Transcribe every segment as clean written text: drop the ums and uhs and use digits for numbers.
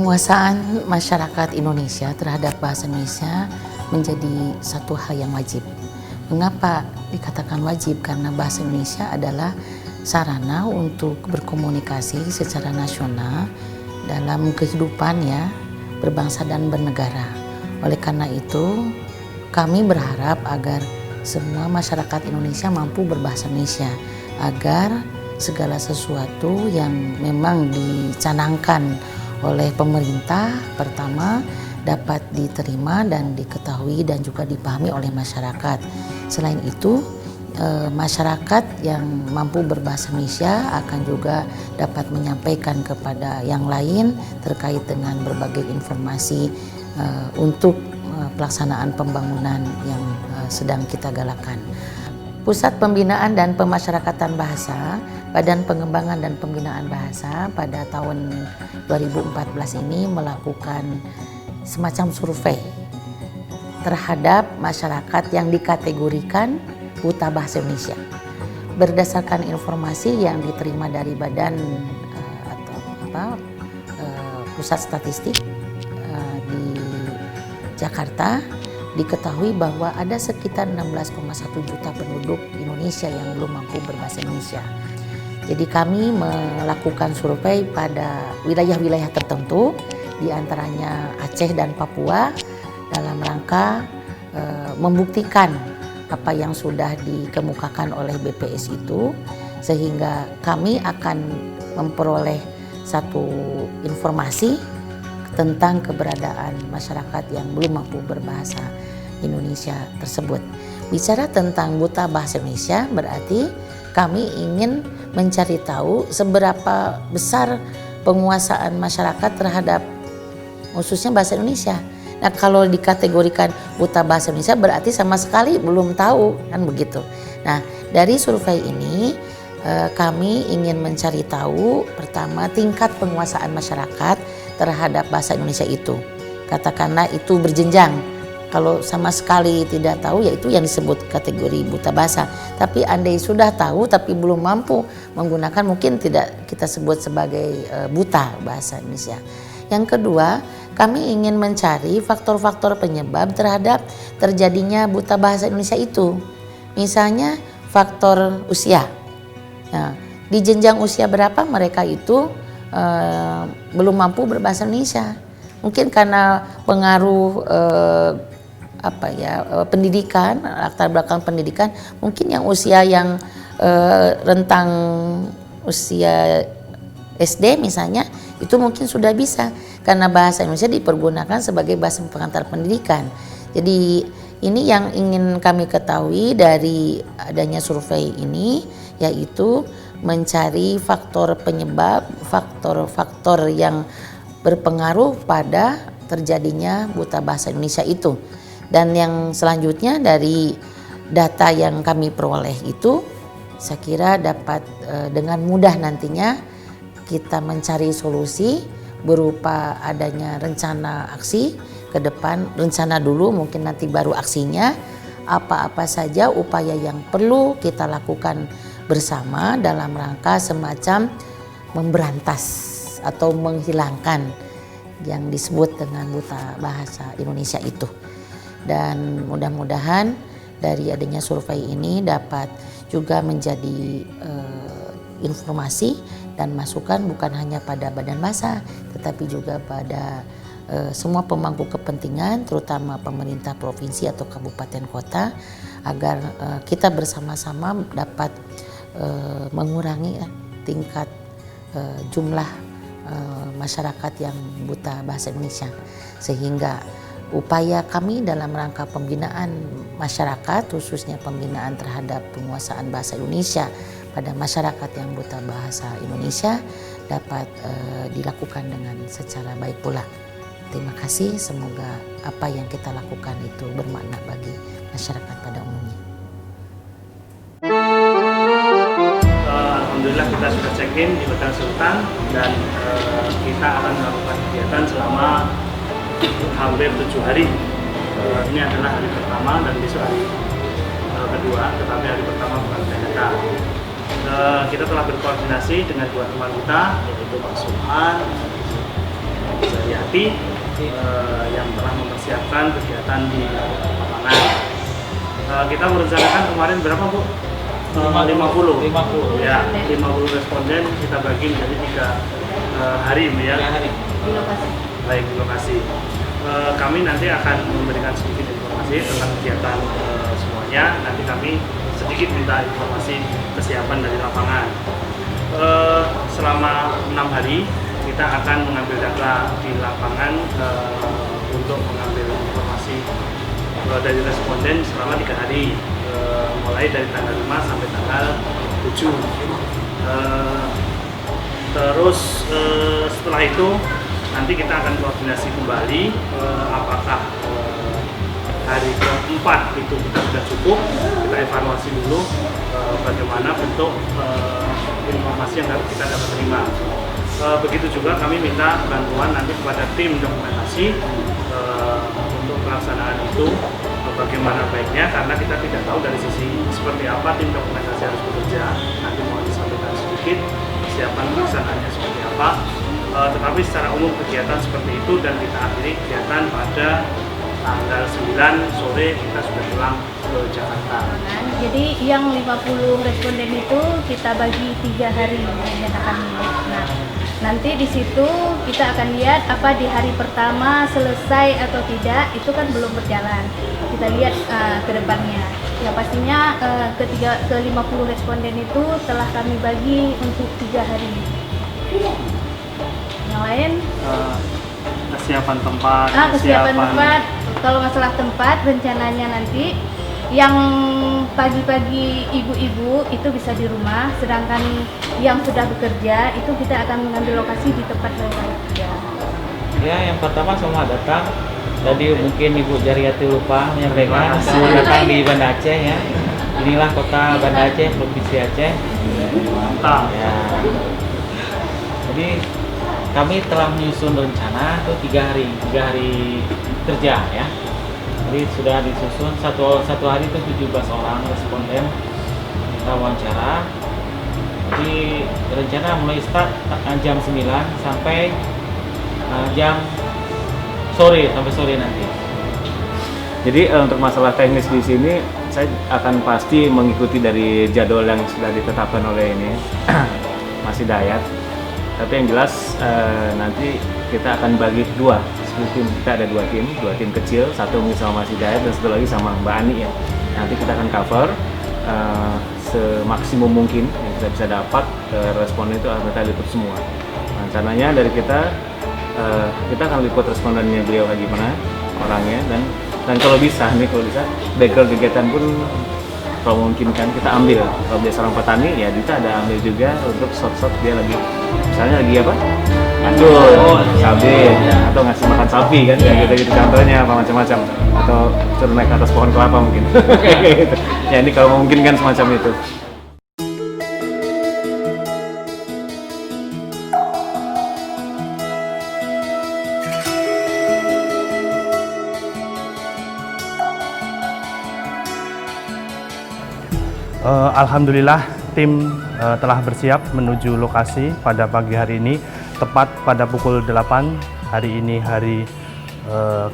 Penguasaan masyarakat Indonesia terhadap bahasa Indonesia menjadi satu hal yang wajib. Mengapa dikatakan wajib? Karena bahasa Indonesia adalah sarana untuk berkomunikasi secara nasional dalam kehidupan ya, berbangsa dan bernegara. Oleh karena itu, kami berharap agar semua masyarakat Indonesia mampu berbahasa Indonesia, agar segala sesuatu yang memang dicanangkan oleh pemerintah pertama dapat diterima dan diketahui dan juga dipahami oleh masyarakat. Selain itu, masyarakat yang mampu berbahasa Indonesia akan juga dapat menyampaikan kepada yang lain terkait dengan berbagai informasi untuk pelaksanaan pembangunan yang sedang kita galakan. Pusat Pembinaan dan Pemasyarakatan Bahasa, Badan Pengembangan dan Pembinaan Bahasa pada tahun 2014 ini melakukan semacam survei terhadap masyarakat yang dikategorikan buta bahasa Indonesia. Berdasarkan informasi yang diterima dari Badan Pusat Statistik di Jakarta, diketahui bahwa ada sekitar 16,1 juta penduduk Indonesia yang belum mampu berbahasa Indonesia. Jadi kami melakukan survei pada wilayah-wilayah tertentu, di antaranya Aceh dan Papua, dalam rangka membuktikan apa yang sudah dikemukakan oleh BPS itu, sehingga kami akan memperoleh satu informasi tentang keberadaan masyarakat yang belum mampu berbahasa Indonesia tersebut. Bicara tentang buta bahasa Indonesia berarti kami ingin mencari tahu seberapa besar penguasaan masyarakat terhadap khususnya bahasa Indonesia. Nah, kalau dikategorikan buta bahasa Indonesia berarti sama sekali belum tahu, kan begitu. Nah, dari survei ini kami ingin mencari tahu pertama tingkat penguasaan masyarakat terhadap bahasa Indonesia itu. Katakanlah itu berjenjang. Kalau sama sekali tidak tahu, yaitu yang disebut kategori buta bahasa. Tapi andai sudah tahu tapi belum mampu menggunakan, mungkin tidak kita sebut sebagai buta bahasa Indonesia. Yang kedua, kami ingin mencari faktor-faktor penyebab terhadap terjadinya buta bahasa Indonesia itu. Misalnya faktor usia. Nah, di jenjang usia berapa mereka itu belum mampu berbahasa Indonesia? Mungkin karena pengaruh pendidikan, latar belakang pendidikan. Mungkin yang usia yang rentang usia SD misalnya, itu mungkin sudah bisa karena bahasa Indonesia dipergunakan sebagai bahasa pengantar pendidikan. Jadi ini yang ingin kami ketahui dari adanya survei ini, yaitu mencari faktor penyebab, faktor-faktor yang berpengaruh pada terjadinya buta bahasa Indonesia itu. Dan yang selanjutnya dari data yang kami peroleh itu, saya kira dapat dengan mudah nantinya kita mencari solusi berupa adanya rencana aksi ke depan. Rencana dulu, mungkin nanti baru aksinya. Apa-apa saja upaya yang perlu kita lakukan bersama dalam rangka semacam memberantas atau menghilangkan yang disebut dengan buta bahasa Indonesia itu. Dan mudah-mudahan dari adanya survei ini dapat juga menjadi informasi dan masukan bukan hanya pada Badan Bahasa, tetapi juga pada semua pemangku kepentingan, terutama pemerintah provinsi atau kabupaten kota, agar kita bersama-sama dapat mengurangi tingkat jumlah masyarakat yang buta bahasa Indonesia, sehingga upaya kami dalam rangka pembinaan masyarakat, khususnya pembinaan terhadap penguasaan bahasa Indonesia pada masyarakat yang buta bahasa Indonesia dapat dilakukan dengan secara baik pula. Terima kasih, semoga apa yang kita lakukan itu bermakna bagi masyarakat pada umumnya. Alhamdulillah kita sudah check-in di Hotel Sultan dan kita akan melakukan kegiatan selama hampir 7 hari. Ini adalah hari pertama dan besok hari kedua, tetapi hari pertama bukan PHK. Kita telah berkoordinasi dengan dua teman kita, yaitu Pak Subhan Jayati yang telah mempersiapkan kegiatan di lapangan. Kita merencanakan kemarin berapa Bu? 50. Ya, 50 responden kita bagi menjadi 3 hari ya. 3 hari. Di lokasi. Baik, di lokasi. Kami nanti akan memberikan sedikit informasi tentang kegiatan semuanya. Nanti kami sedikit minta informasi kesiapan dari lapangan. Selama 6 hari kita akan mengambil data di lapangan untuk mengambil informasi dari responden selama 3 hari, mulai dari tanggal 5 sampai tanggal 7. Terus setelah itu nanti kita akan koordinasi kembali apakah hari keempat itu kita sudah cukup, kita evaluasi dulu bagaimana bentuk informasi yang harus kita dapat terima. Begitu juga kami minta bantuan nanti kepada tim dokumentasi untuk pelaksanaan itu bagaimana baiknya, karena kita tidak tahu dari sisi seperti apa tim dokumentasi harus bekerja. Nanti mau disampaikan sedikit kesiapan pelaksanaannya seperti apa, tetapi secara umum kegiatan seperti itu, dan kita akhiri kegiatan pada tanggal 9 sore kita sudah pulang ke Jakarta. Jadi yang 50 responden itu kita bagi 3 hari menyatakan. Nah, nanti di situ kita akan lihat apa di hari pertama selesai atau tidak, itu kan belum berjalan. Kita lihat ke depannya. Ya pastinya ke 50 responden itu telah kami bagi untuk 3 hari. Yang lain Kesiapan tempat. kesiapan tempat. Kalau masalah tempat, rencananya nanti yang pagi-pagi ibu-ibu itu bisa di rumah, sedangkan yang sudah bekerja itu kita akan mengambil lokasi di tempat mereka bekerja. Ya, yang pertama semua datang. Tadi mungkin Ibu Jariati lupa menyampaikan semua datang di Banda Aceh ya. Inilah kota Banda Aceh, Provinsi Aceh. Mantap. Ya. Jadi kami telah menyusun rencana itu 3 hari kerja ya. Jadi sudah disusun satu hari itu 17 orang responden kita wawancara. Jadi rencana mulai start jam 9 sampai jam sore nanti. Jadi untuk masalah teknis di sini saya akan pasti mengikuti dari jadwal yang sudah ditetapkan oleh ini Mas Hidayat. Tapi yang jelas nanti kita akan bagi 2 tim. Kita ada 2 tim kecil, satu mungkin sama Mas Hidayat dan satu lagi sama Mbak Ani ya. Nanti kita akan cover semaksimum mungkin yang kita bisa dapat, responden itu akan kita liput semua. Rencananya dari kita akan liput respondennya beliau kayak gimana orangnya, dan kalau bisa background kegiatan pun kalau memungkinkan kita ambil. Kalau dia seorang petani ya kita ada ambil juga untuk shot dia lagi misalnya lagi apa ngacur cabai atau ngasih makan sapi kan ya, gitu contohnya apa macam-macam, atau suruh naik ke atas pohon kelapa mungkin. Gitu. Ya ini kalau memungkinkan semacam itu. Alhamdulillah tim telah bersiap menuju lokasi pada pagi hari ini, tepat pada pukul 8 hari ini, hari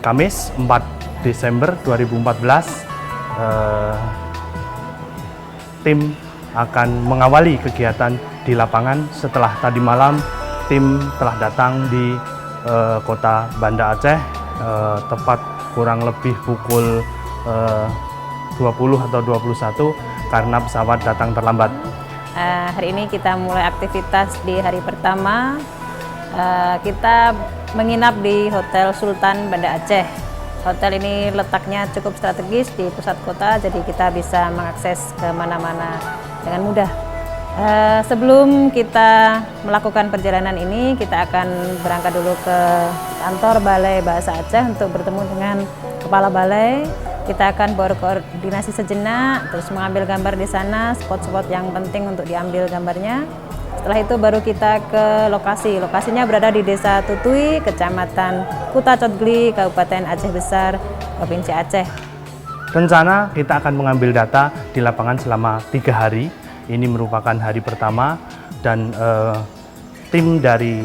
Kamis 4 Desember 2014. Tim akan mengawali kegiatan di lapangan. Setelah tadi malam tim telah datang di kota Banda Aceh tepat kurang lebih pukul 20 atau 21 karena pesawat datang terlambat. Hari ini kita mulai aktivitas di hari pertama. Kita menginap di Hotel Sultan Banda Aceh. Hotel ini letaknya cukup strategis di pusat kota, jadi kita bisa mengakses ke mana-mana dengan mudah. Sebelum kita melakukan perjalanan ini, kita akan berangkat dulu ke kantor Balai Bahasa Aceh untuk bertemu dengan Kepala Balai. Kita akan berkoordinasi sejenak, terus mengambil gambar di sana, spot-spot yang penting untuk diambil gambarnya. Setelah itu baru kita ke lokasi. Lokasinya berada di Desa Tutui, Kecamatan Kuta Cotgli, Kabupaten Aceh Besar, Provinsi Aceh. Rencana kita akan mengambil data di lapangan selama 3 hari. Ini merupakan hari pertama, dan tim dari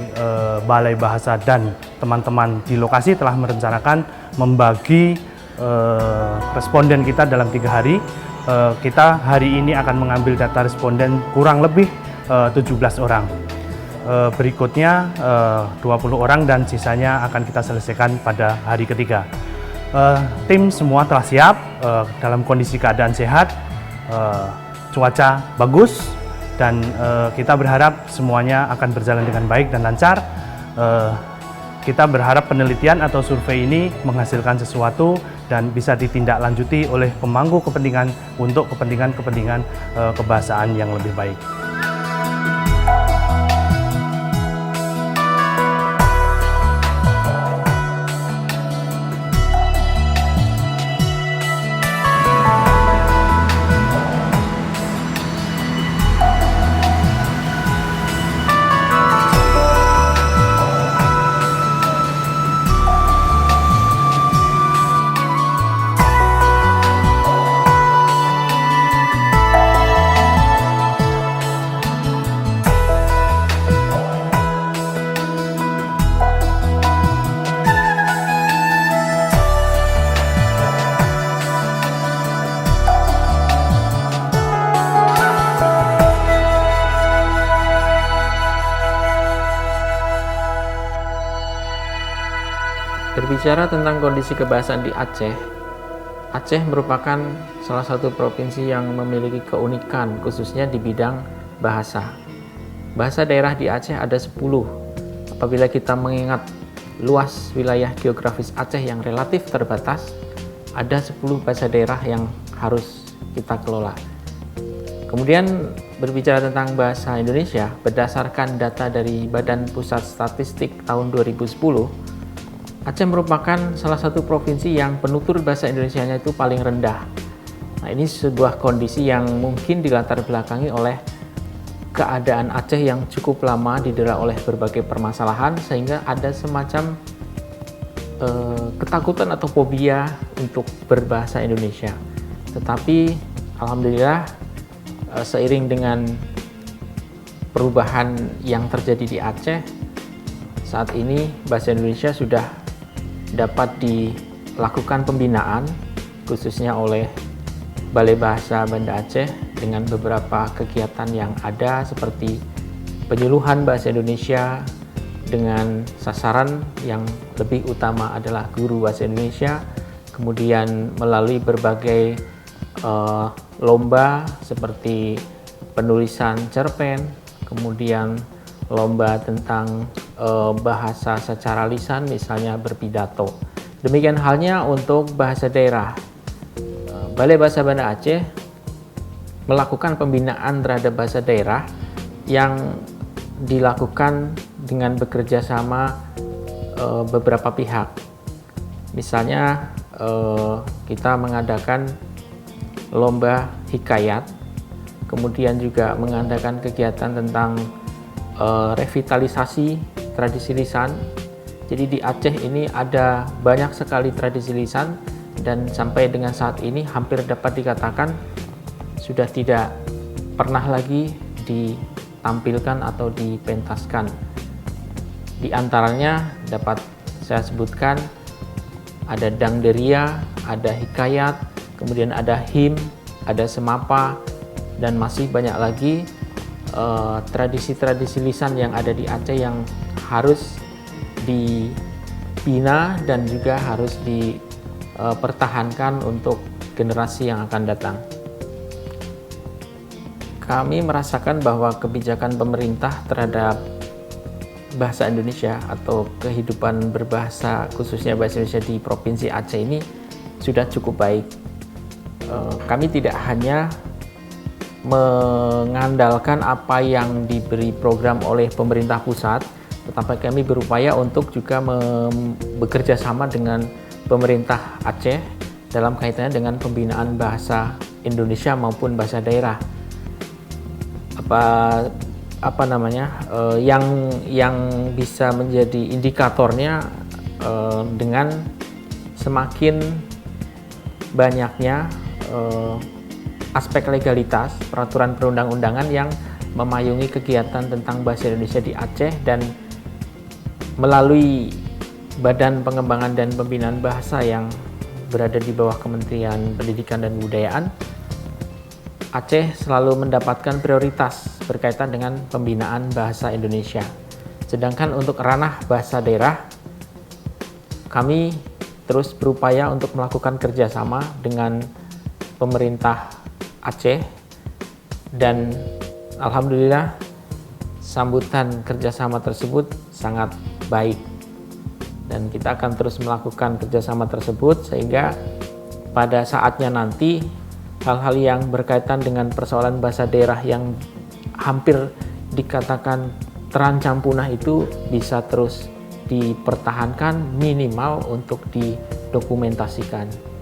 Balai Bahasa dan teman-teman di lokasi telah merencanakan membagi responden kita dalam 3 hari. Kita hari ini akan mengambil data responden kurang lebih 17 orang. Berikutnya 20 orang dan sisanya akan kita selesaikan pada hari ketiga. Tim semua telah siap dalam kondisi keadaan sehat, cuaca bagus, dan kita berharap semuanya akan berjalan dengan baik dan lancar. Kita berharap penelitian atau survei ini menghasilkan sesuatu dan bisa ditindaklanjuti oleh pemangku kepentingan untuk kepentingan-kepentingan kebahasaan yang lebih baik. Berbicara tentang kondisi kebahasaan di Aceh, Aceh merupakan salah satu provinsi yang memiliki keunikan khususnya di bidang bahasa. Bahasa daerah di Aceh ada 10. Apabila kita mengingat luas wilayah geografis Aceh yang relatif terbatas, ada 10 bahasa daerah yang harus kita kelola. Kemudian berbicara tentang bahasa Indonesia, berdasarkan data dari Badan Pusat Statistik tahun 2010, Aceh merupakan salah satu provinsi yang penutur bahasa Indonesianya itu paling rendah. Nah, ini sebuah kondisi yang mungkin dilatar belakangi oleh keadaan Aceh yang cukup lama didera oleh berbagai permasalahan, sehingga ada semacam ketakutan atau fobia untuk berbahasa Indonesia. Tetapi alhamdulillah seiring dengan perubahan yang terjadi di Aceh, saat ini bahasa Indonesia sudah dapat dilakukan pembinaan khususnya oleh Balai Bahasa Banda Aceh dengan beberapa kegiatan yang ada seperti penyuluhan bahasa Indonesia dengan sasaran yang lebih utama adalah guru bahasa Indonesia, kemudian melalui berbagai lomba seperti penulisan cerpen, kemudian lomba tentang bahasa secara lisan, misalnya berpidato. Demikian halnya untuk bahasa daerah. Balai Bahasa Banda Aceh melakukan pembinaan terhadap bahasa daerah yang dilakukan dengan bekerja sama beberapa pihak. Misalnya kita mengadakan lomba hikayat, kemudian juga mengadakan kegiatan tentang revitalisasi tradisi lisan. Jadi di Aceh ini ada banyak sekali tradisi lisan dan sampai dengan saat ini hampir dapat dikatakan sudah tidak pernah lagi ditampilkan atau dipentaskan. Di antaranya dapat saya sebutkan ada dangderia, ada hikayat, kemudian ada him, ada semapa, dan masih banyak lagi tradisi-tradisi lisan yang ada di Aceh yang harus dibina dan juga harus dipertahankan untuk generasi yang akan datang. Kami merasakan bahwa kebijakan pemerintah terhadap bahasa Indonesia atau kehidupan berbahasa khususnya bahasa Indonesia di Provinsi Aceh ini sudah cukup baik. Kami tidak hanya mengandalkan apa yang diberi program oleh pemerintah pusat, tetapi kami berupaya untuk juga bekerja sama dengan pemerintah Aceh dalam kaitannya dengan pembinaan bahasa Indonesia maupun bahasa daerah. Yang bisa menjadi indikatornya dengan semakin banyaknya aspek legalitas peraturan perundang-undangan yang memayungi kegiatan tentang bahasa Indonesia di Aceh, dan melalui Badan Pengembangan dan Pembinaan Bahasa yang berada di bawah Kementerian Pendidikan dan Kebudayaan, Aceh selalu mendapatkan prioritas berkaitan dengan pembinaan bahasa Indonesia. Sedangkan untuk ranah bahasa daerah, kami terus berupaya untuk melakukan kerjasama dengan pemerintah Aceh, dan alhamdulillah sambutan kerjasama tersebut sangat baik. Dan kita akan terus melakukan kerjasama tersebut sehingga pada saatnya nanti hal-hal yang berkaitan dengan persoalan bahasa daerah yang hampir dikatakan terancam punah itu bisa terus dipertahankan, minimal untuk didokumentasikan.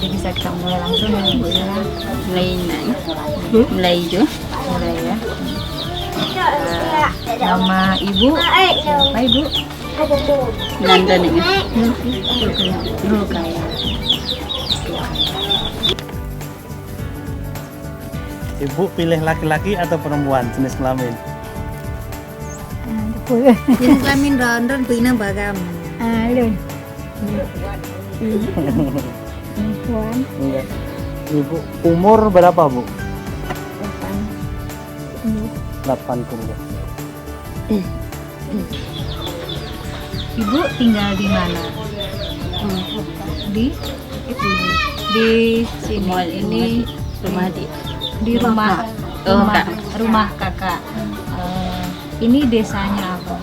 Bisa kita mulai langsung ya Bu ya. Mulai itu. Mulai ya. Nama Ibu apa Ibu? Nanda nih. Dulu kayak. Ibu pilih laki-laki atau perempuan jenis kelamin? Jenis kelamin ronron puina bagam. Enggak. Ibu umur berapa, Bu? 80. Ibu tinggal di mana? Di sini. Ini rumah di rumah rumah kakak. Ini desanya apa?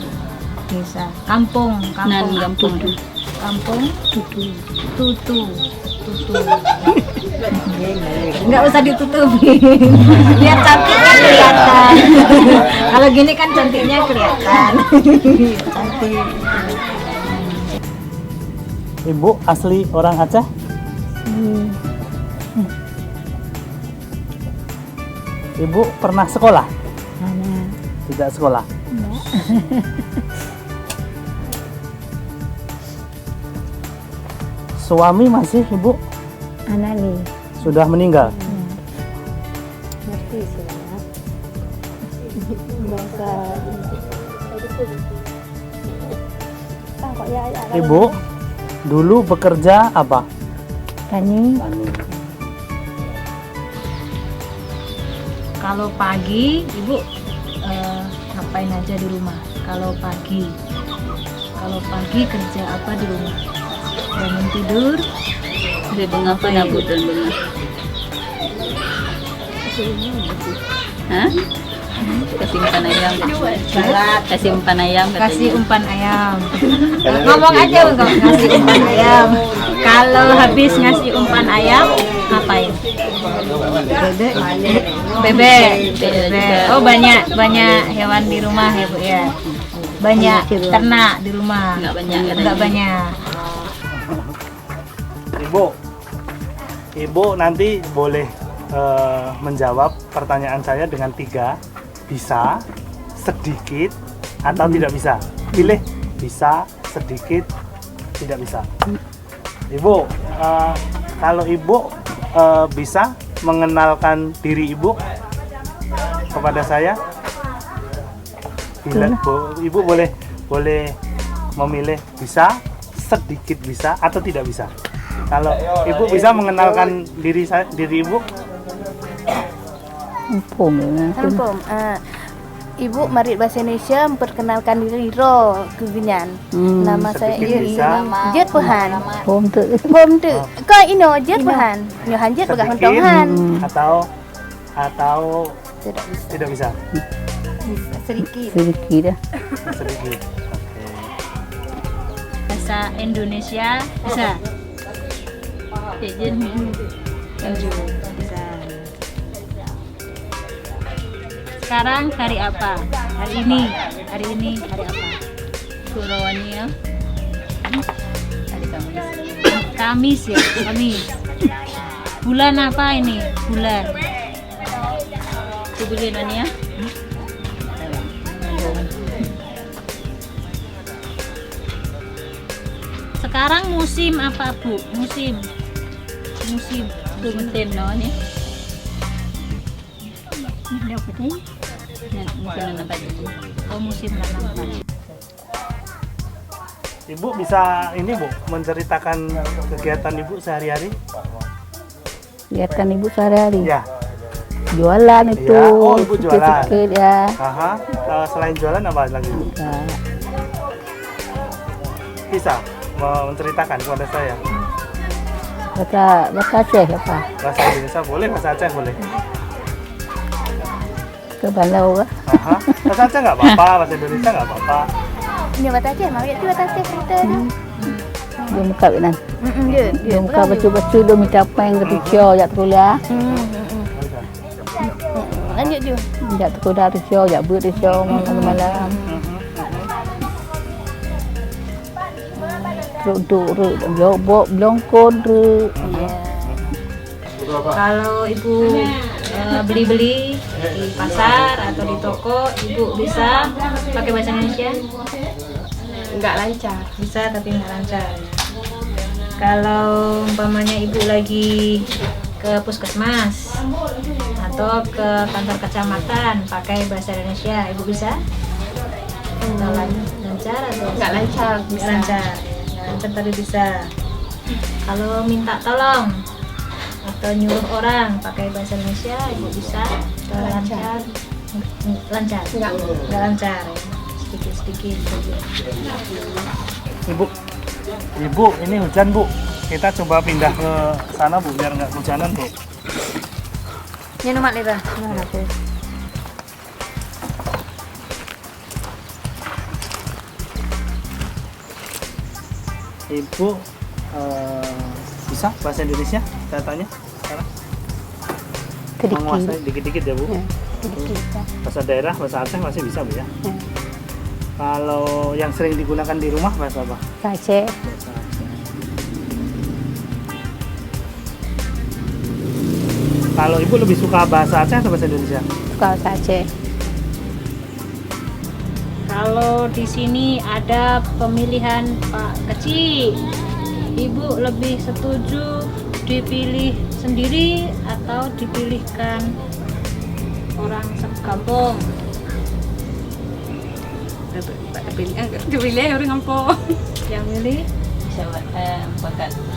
Desa kampung Tutu. Nggak usah ditutupin, biar cantiknya kelihatan. Kalau gini kan cantiknya kelihatan. Cantik. Ibu asli orang Aceh? Ibu pernah sekolah? Tidak sekolah? Suami masih, Ibu? Anak nih. Sudah meninggal? Ngerti sih ya. Bahasa. Ibu dulu bekerja apa? Tani. Kalau pagi Ibu ngapain aja di rumah? Kalau pagi kerja apa di rumah? Bangun tidur. Apa ya Bu dan bunga? Hah? Kasih umpan ayam. Kasih umpan ayam. Kasih umpan ayam. Ngomong aja enggak ngasih umpan ayam. Kalau habis ngasih umpan ayam ngapain? Bebek. Oh banyak hewan di rumah ya Bu ya. Banyak ternak di rumah. Enggak banyak. Ibu nanti boleh menjawab pertanyaan saya dengan 3, bisa, sedikit, atau tidak bisa. Pilih bisa, sedikit, tidak bisa. Ibu, kalau Ibu bisa mengenalkan diri Ibu kepada saya, Ibu boleh memilih bisa, sedikit bisa, atau tidak bisa. Kalau Ibu bisa mengenalkan diri Ibu? Ibu Marit Bahasa Indonesia memperkenalkan diri Kegunyan. Nama saya Jet Puhan. Bom tu. Kau ino Jet Puhan. Nyohan Jet bagah Tonghan. Atau atau Tidak bisa. tidak bisa? Bisa sedikit. Sedikit dah. Sedikit. Oke. Bahasa Indonesia bisa. Izin. Bisa. Sekarang hari apa? Hari ini hari apa? Pulauannya ya. Hari Kamis ya, Kamis. Bulan apa ini? Bulan. Bulanannya. Sekarang musim apa, Bu? Musim namanya. Musim apa itu? Oh, musim nanam. Ibu bisa ini Bu menceritakan kegiatan Ibu sehari-hari? Kegiatan ibu sehari-hari. Ya. Jualan itu. Ya, oh, ibu jualan. Sedikit ya. Aha. Selain jualan apa lagi? Nah, Bisa menceritakan kepada saya. bahasa Aceh apa? Bahasa Indonesia boleh, bahasa Aceh boleh. Ke Balau kah? Aha. Bahasa Aceh nggak apa-apa, bahasa Indonesia nggak apa-apa. Ini bahasa Aceh, mau lihat bahasa Aceh cerita dah. Dia muka Vietnam. Dia Dia muka baca-baca dia minta apa yang ketika jak terkuliah. Lanjut je. Jak terkuliah risau, jak ber risau malam-malam. Duduk, jobok, belongkon, Kalau ibu beli-beli di pasar atau di toko, ibu bisa pakai bahasa Indonesia? Enggak lancar. Bisa tapi nggak lancar. Kalau umpamanya ibu lagi ke puskesmas atau ke kantor kecamatan pakai bahasa Indonesia, ibu bisa? Atau lancar atau Enggak lancar. nggak lancar? Nggak lancar tapi bisa. Kalau minta tolong atau nyuruh orang pakai bahasa Indonesia, ibu bisa? Atau lancar? Lancar? Nggak lancar. Sedikit-sedikit. Ibu, ini hujan Bu. Kita coba pindah ke sana Bu, biar nggak hujanan Bu. Ini nomor lira. Ibu bisa bahasa Indonesia? Saya tanya sekarang. Menguasai dikit-dikit ya Bu. Bahasa daerah, bahasa Aceh masih bisa Bu ya. Kalau yang sering digunakan di rumah bahasa apa? Aceh. Bahasa Aceh. Kalau Ibu lebih suka bahasa Aceh atau bahasa Indonesia? Suka bahasa Aceh. Kalau di sini ada pemilihan Pak Kecil, Ibu lebih setuju dipilih sendiri atau dipilihkan orang sekampung? Dipilih orang kampung. Yang milih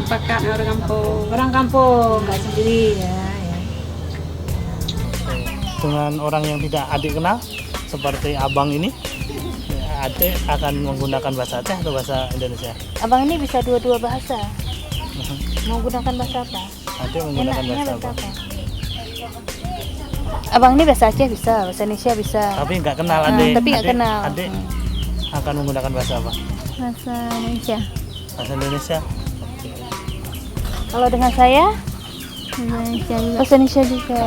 Pakat orang kampung. orang kampung, nggak sendiri ya. Dengan orang yang tidak adik kenal seperti abang ini, adik akan menggunakan bahasa Aceh atau bahasa Indonesia? Abang ini bisa dua-dua bahasa. Mau gunakan bahasa apa? Adik menggunakan Enaknya bahasa bahasa apa? apa? Abang ini bahasa Aceh bisa, bahasa Indonesia bisa. Tapi nggak kenal adik. tapi nggak kenal. Adik akan menggunakan bahasa apa? Bahasa Indonesia. Bahasa Indonesia. Kalau dengan saya, bahasa Indonesia juga.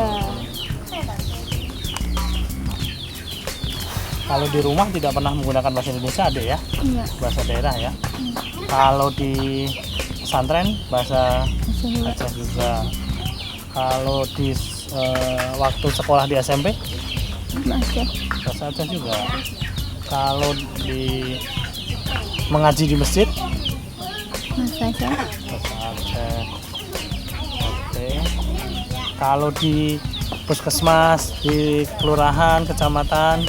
Kalau di rumah tidak pernah menggunakan bahasa Indonesia adik ya? Iya. Bahasa daerah ya. Kalau di pesantren bahasa Aceh juga. Kalau di waktu sekolah di SMP bahasa Aceh juga. Kalau di mengaji di masjid Bahasa Aceh. bahasa Aceh. Oke. Kalau di puskesmas, di kelurahan, kecamatan,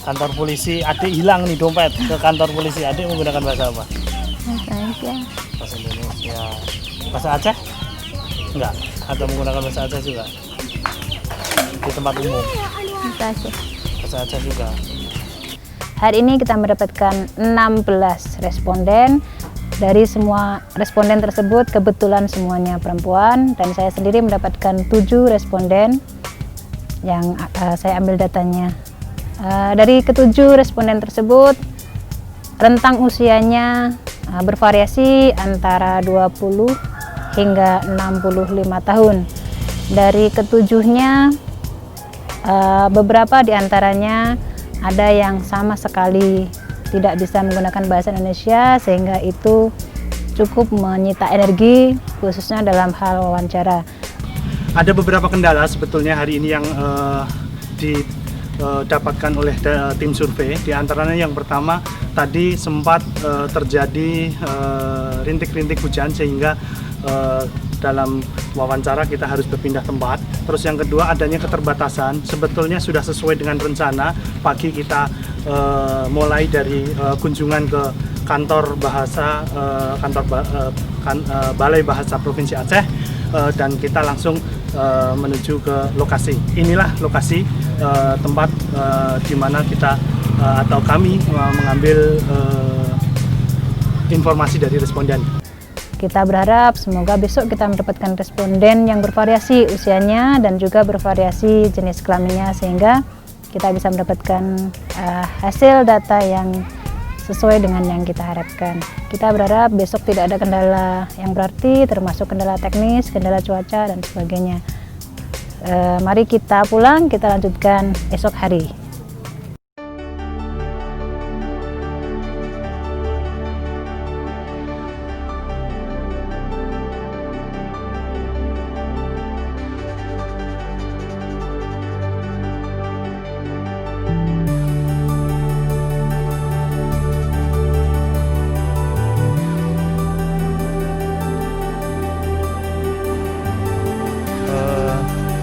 kantor polisi, adik hilang nih dompet ke kantor polisi, adik menggunakan bahasa apa? Bahasa Indonesia. Bahasa Indonesia. Bahasa Aceh? Enggak. Atau menggunakan bahasa Aceh juga? Di tempat umum. Bahasa Aceh. Bahasa Aceh juga. Hari ini kita mendapatkan 16 responden. Dari semua responden tersebut kebetulan semuanya perempuan dan saya sendiri mendapatkan 7 responden. yang saya ambil datanya. Dari ketujuh responden tersebut, rentang usianya bervariasi antara 20 hingga 65 tahun. Dari ketujuhnya, beberapa di antaranya ada yang sama sekali tidak bisa menggunakan bahasa Indonesia, sehingga itu cukup menyita energi, khususnya dalam hal wawancara. Ada beberapa kendala sebetulnya hari ini yang didapatkan oleh tim survei. Di antaranya yang pertama, tadi sempat terjadi rintik-rintik hujan sehingga dalam wawancara kita harus berpindah tempat. Terus yang kedua, adanya keterbatasan. Sebetulnya sudah sesuai dengan rencana. Pagi kita mulai dari kunjungan ke kantor bahasa, Balai Bahasa Provinsi Aceh, dan kita langsung menuju ke lokasi. Inilah lokasi tempat di mana kita atau kami mengambil informasi dari responden. Kita berharap semoga besok kita mendapatkan responden yang bervariasi usianya dan juga bervariasi jenis kelaminnya, sehingga kita bisa mendapatkan hasil data yang sesuai dengan yang kita harapkan. Kita berharap besok tidak ada kendala yang berarti, termasuk kendala teknis, kendala cuaca, dan sebagainya. Mari kita pulang, kita lanjutkan esok hari.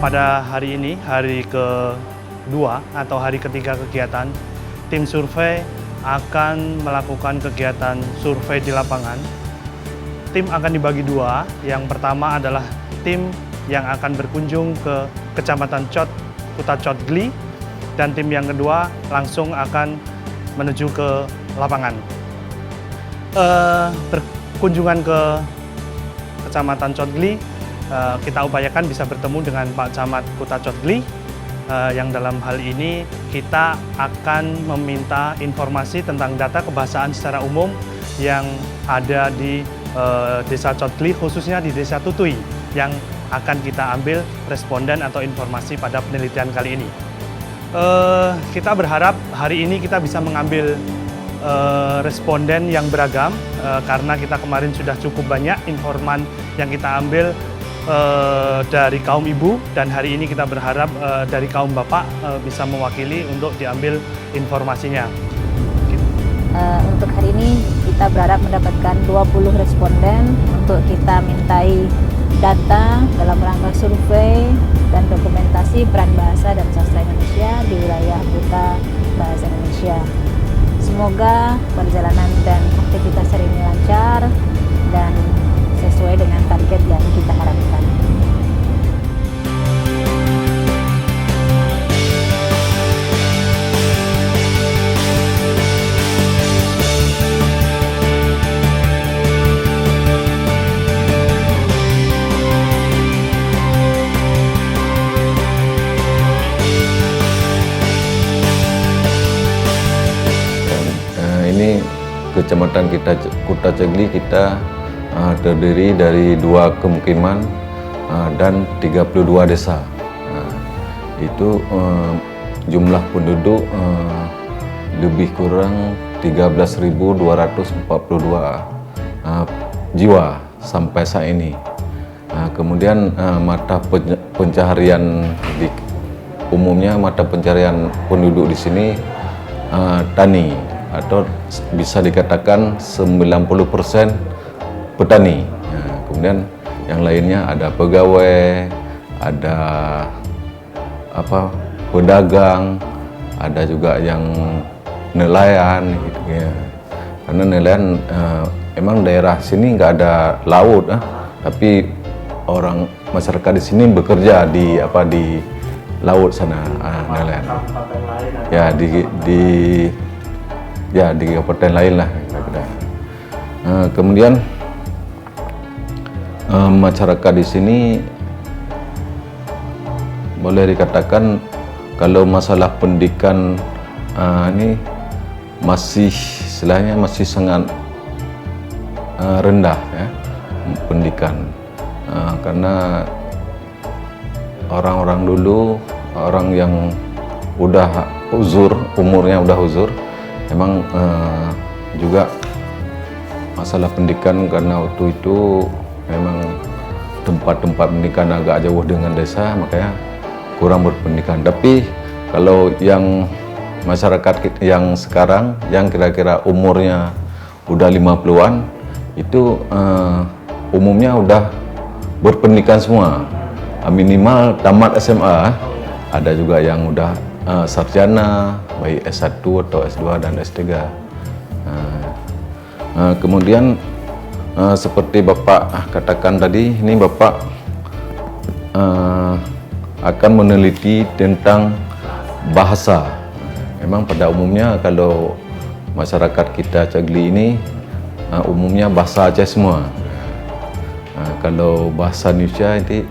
Pada hari ini, hari kedua atau hari ketiga kegiatan, tim survei akan melakukan kegiatan survei di lapangan. Tim akan dibagi dua. Yang pertama adalah tim yang akan berkunjung ke Kecamatan Cot, Kuta Cot Gli, dan tim yang kedua langsung akan menuju ke lapangan. Berkunjungan ke Kecamatan Cot Gli, kita upayakan bisa bertemu dengan Pak Camat Kuta Cot Gli, yang dalam hal ini kita akan meminta informasi tentang data kebahasaan secara umum yang ada di Desa Cot Gli, khususnya di Desa Tutui, yang akan kita ambil responden atau informasi pada penelitian kali ini. Kita berharap hari ini kita bisa mengambil responden yang beragam, karena kita kemarin sudah cukup banyak informan yang kita ambil dari kaum ibu, dan hari ini kita berharap dari kaum bapak bisa mewakili untuk diambil informasinya. Untuk hari ini kita berharap mendapatkan 20 responden untuk kita mintai data dalam rangka survei dan dokumentasi peran bahasa dan sastra Indonesia di wilayah Kuta Bahasa Indonesia. Semoga perjalanan dan aktivitas hari ini lancar dan sesuai dengan target yang kita harapkan. Ini kecamatan kita Kuta Cot Gli kita terdiri dari 2 kemukiman dan 32 desa. Itu jumlah penduduk lebih kurang 13.242 jiwa sampai saat ini. Kemudian mata pencaharian umumnya mata pencaharian penduduk di sini tani, atau bisa dikatakan 90% petani. Kemudian yang lainnya ada pegawai, ada pedagang, ada juga yang nelayan gitu ya. Karena nelayan emang daerah sini nggak ada laut, tapi orang masyarakat di sini bekerja di laut sana, nelayan. Ya di kabupaten lain lah. Kemudian masyarakat di sini boleh dikatakan kalau masalah pendidikan ini masih istilahnya masih sangat rendah ya, pendidikan. Karena orang-orang dulu, orang yang udah uzur, umurnya udah uzur, memang juga masalah pendidikan, karena waktu itu memang tempat-tempat pendidikan agak jauh dengan desa, makanya kurang berpendidikan. Tapi kalau yang masyarakat yang sekarang, yang kira-kira umurnya udah 50-an, itu umumnya udah berpendidikan semua, minimal tamat SMA. Ada juga yang udah sarjana, baik S1 atau S2 dan S3. Kemudian seperti Bapak katakan tadi, ini Bapak akan meneliti tentang bahasa. Memang pada umumnya kalau masyarakat kita Cagli ini umumnya bahasa Aceh semua. Kalau bahasa Indonesia ini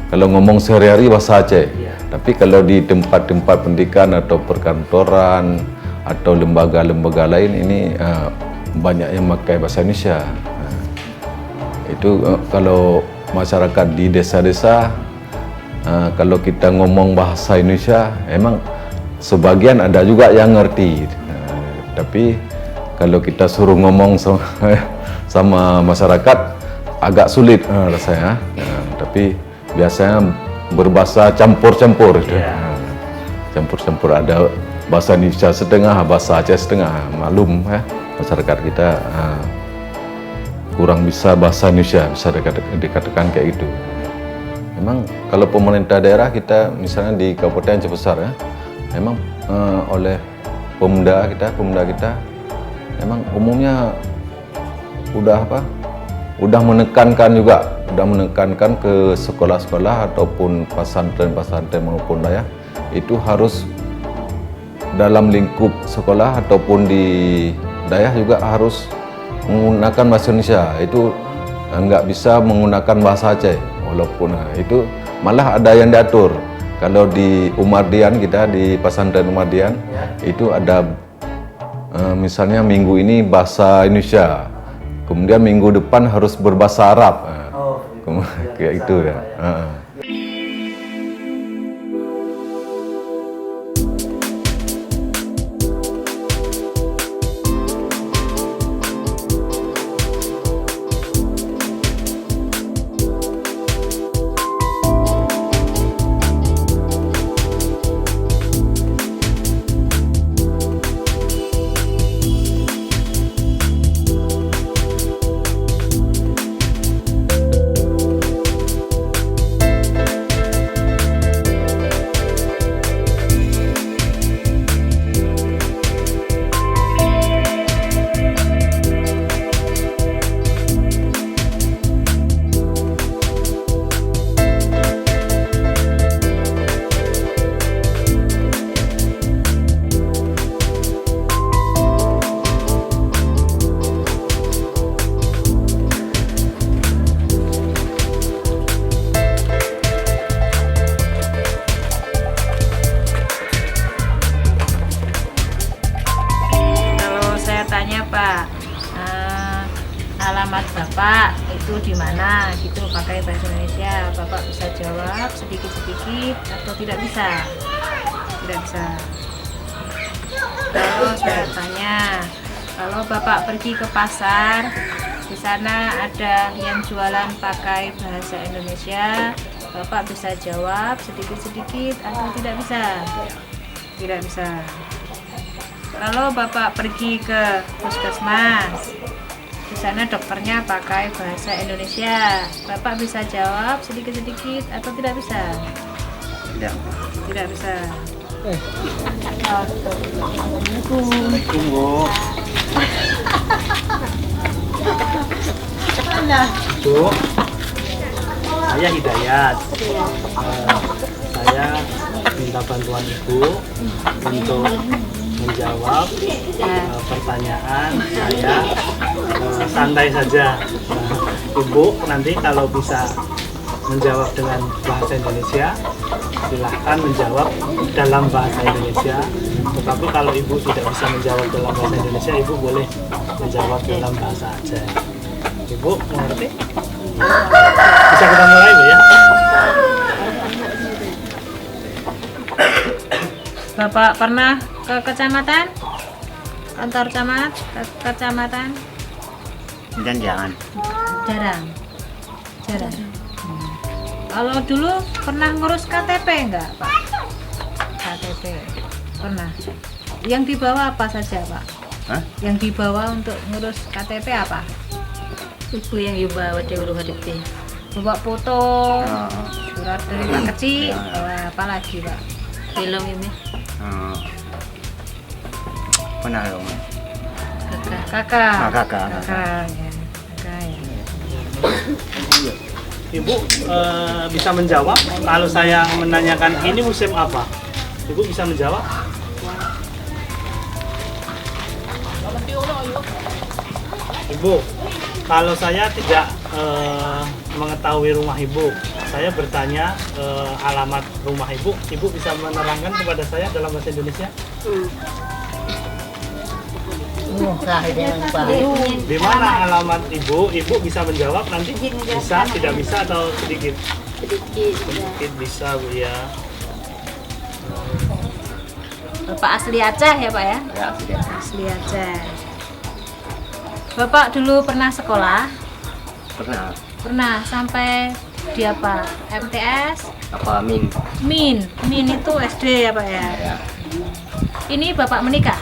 kalau ngomong sehari-hari bahasa Aceh. Tapi kalau di tempat-tempat pendidikan atau perkantoran atau lembaga-lembaga lain ini banyak yang pakai bahasa Indonesia. Itu kalau masyarakat di desa-desa, kalau kita ngomong bahasa Indonesia, emang sebagian ada juga yang ngerti. Tapi kalau kita suruh ngomong sama masyarakat agak sulit rasanya. Tapi biasanya berbahasa campur-campur. Campur-campur, ada bahasa Indonesia setengah, bahasa Aceh setengah. Maklum ya, masyarakat kita kurang bisa bahasa Indonesia, bisa dikatakan kayak gitu. Memang kalau pemerintah daerah kita, misalnya di Kabupaten Aceh Besar ya, memang oleh pemuda kita memang umumnya udah menekankan ke sekolah-sekolah ataupun pesantren-pesantren maupun daerah, itu harus dalam lingkup sekolah ataupun di daerah juga harus menggunakan bahasa Indonesia. Itu nggak bisa menggunakan bahasa Aceh, walaupun itu malah ada yang diatur. Kalau di Umardian kita, di pesantren Umardian, itu ada misalnya minggu ini bahasa Indonesia, kemudian minggu depan harus berbahasa Arab. Kayak itu ya. Alamat Bapak itu di mana gitu, pakai bahasa Indonesia. Bapak bisa jawab sedikit-sedikit atau tidak bisa? Tidak bisa. Kalau saya tanya, kalau Bapak pergi ke pasar, di sana ada yang jualan pakai bahasa Indonesia, Bapak bisa jawab sedikit-sedikit atau tidak bisa? Tidak bisa. Kalau Bapak pergi ke puskesmas, di sana dokternya pakai bahasa Indonesia, Bapak bisa jawab sedikit-sedikit atau tidak bisa? Tidak bisa. Assalamualaikum, Bu. Bu, saya Hidayat. Saya minta bantuan Ibu untuk menjawab pertanyaan saya santai saja. Ibu nanti kalau bisa menjawab dengan bahasa Indonesia, silahkan menjawab dalam bahasa Indonesia. Tetapi kalau Ibu tidak bisa menjawab dalam bahasa Indonesia, Ibu boleh menjawab dalam bahasa Aceh. Ibu mengerti? Bisa kita mulai, Bu ya? Bapak pernah ke kecamatan? Kantor camat? Kecamatan? Dan jangan. Jarang. Jarang. Kalau dulu pernah ngurus KTP enggak, Pak? KTP. Pernah. Yang dibawa apa saja, Pak? Hah? Yang dibawa untuk ngurus KTP apa? Ibu yang dibawa di urut HDP. Bawa foto, surat dari Pak kecil, apa lagi, Pak? Film ini. Pernah dong. Kakak. Kakak. Kakak ya. Ibu bisa menjawab kalau saya menanyakan ini musim apa? Ibu bisa menjawab? Ibu, kalau saya tidak mengetahui rumah Ibu, saya bertanya alamat rumah Ibu, Ibu bisa menerangkan kepada saya dalam bahasa Indonesia? Di mana alamat Ibu? Ibu bisa menjawab nanti? Bisa, tidak bisa atau sedikit? Sedikit bisa, Bu ya. Bapak asli Aceh ya, Pak ya? Ya, sudah. Asli Aceh. Bapak dulu pernah sekolah? Pernah. Pernah sampai di apa? MTS? Apa min? Min itu SD ya, Pak ya? Ya. Ini Bapak menikah?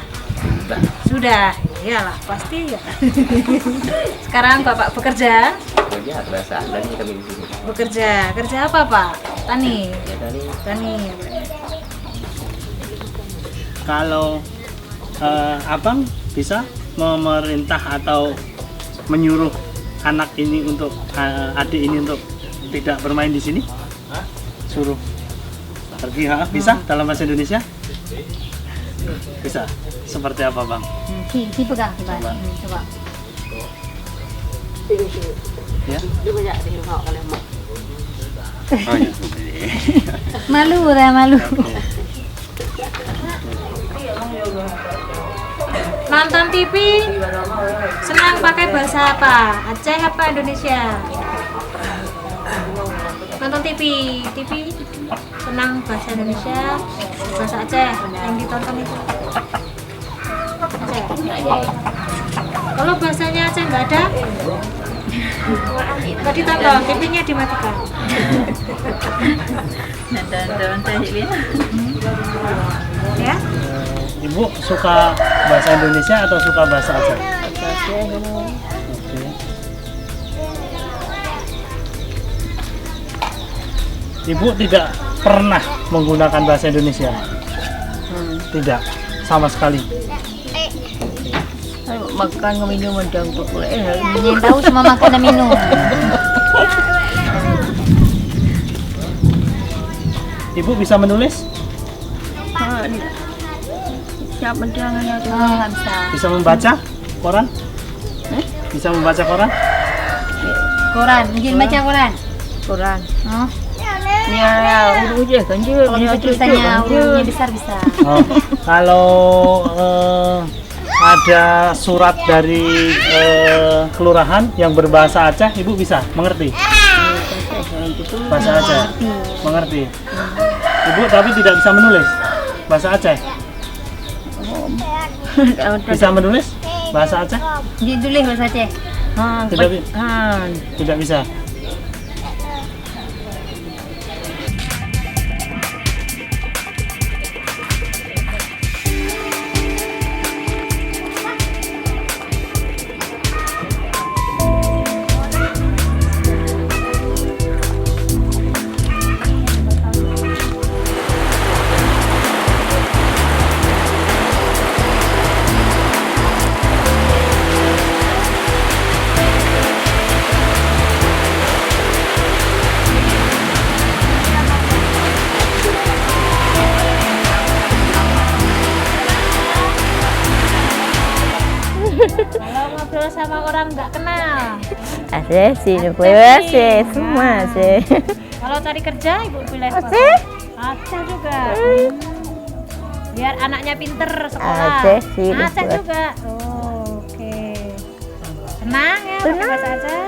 Sudah, iyalah pasti ya. Sekarang Bapak bekerja? Kerja biasa lagi kami di sini. Kerja apa Pak? Tani. Ya tadi. Tani. Ya, Pak. Kalau abang bisa memerintah atau menyuruh anak ini untuk adik ini untuk tidak bermain di sini? Suruh pergi, bisa dalam bahasa Indonesia? Bisa. Seperti apa, Bang? Pegang, coba. Ya. Oh ya. Malu. Nonton TV senang pakai bahasa apa? Aceh apa Indonesia? Nonton TV senang bahasa Indonesia, bahasa Aceh yang ditonton itu. Aceh. Kalau bahasanya Aceh nggak ada, nggak ditonton, TV-nya dimatikan. Ya? Ibu suka bahasa Indonesia atau suka bahasa Aceh? Oke. Ibu tidak pernah menggunakan bahasa Indonesia? Tidak, sama sekali. Makan minum dan ingin tahu semua makan dan minum. Ibu bisa menulis? Siapa jangan nggak bisa. Bisa membaca koran? Bisa membaca koran? Koran, mungkin baca koran. Quran. Ya, urut je kan je. Kalau bisa tulisannya urutnya besar bisa. Oh, kalau ada surat dari kelurahan yang berbahasa Aceh, Ibu bisa mengerti? Bahasa Aceh, mengerti. Ibu tapi tidak bisa menulis bahasa Aceh. Bisa menulis bahasa Aceh? Ditulis bahasa Aceh. Tidak bisa. ngobrol sama orang nggak kenal? Asih sih, asih semua sih. Kalau cari kerja ibu pilih apa? Aceh juga. Biar anaknya pinter sekolah. Aceh sih. Aceh juga. Oh, oke. Senang ya pakai bahasa Aceh.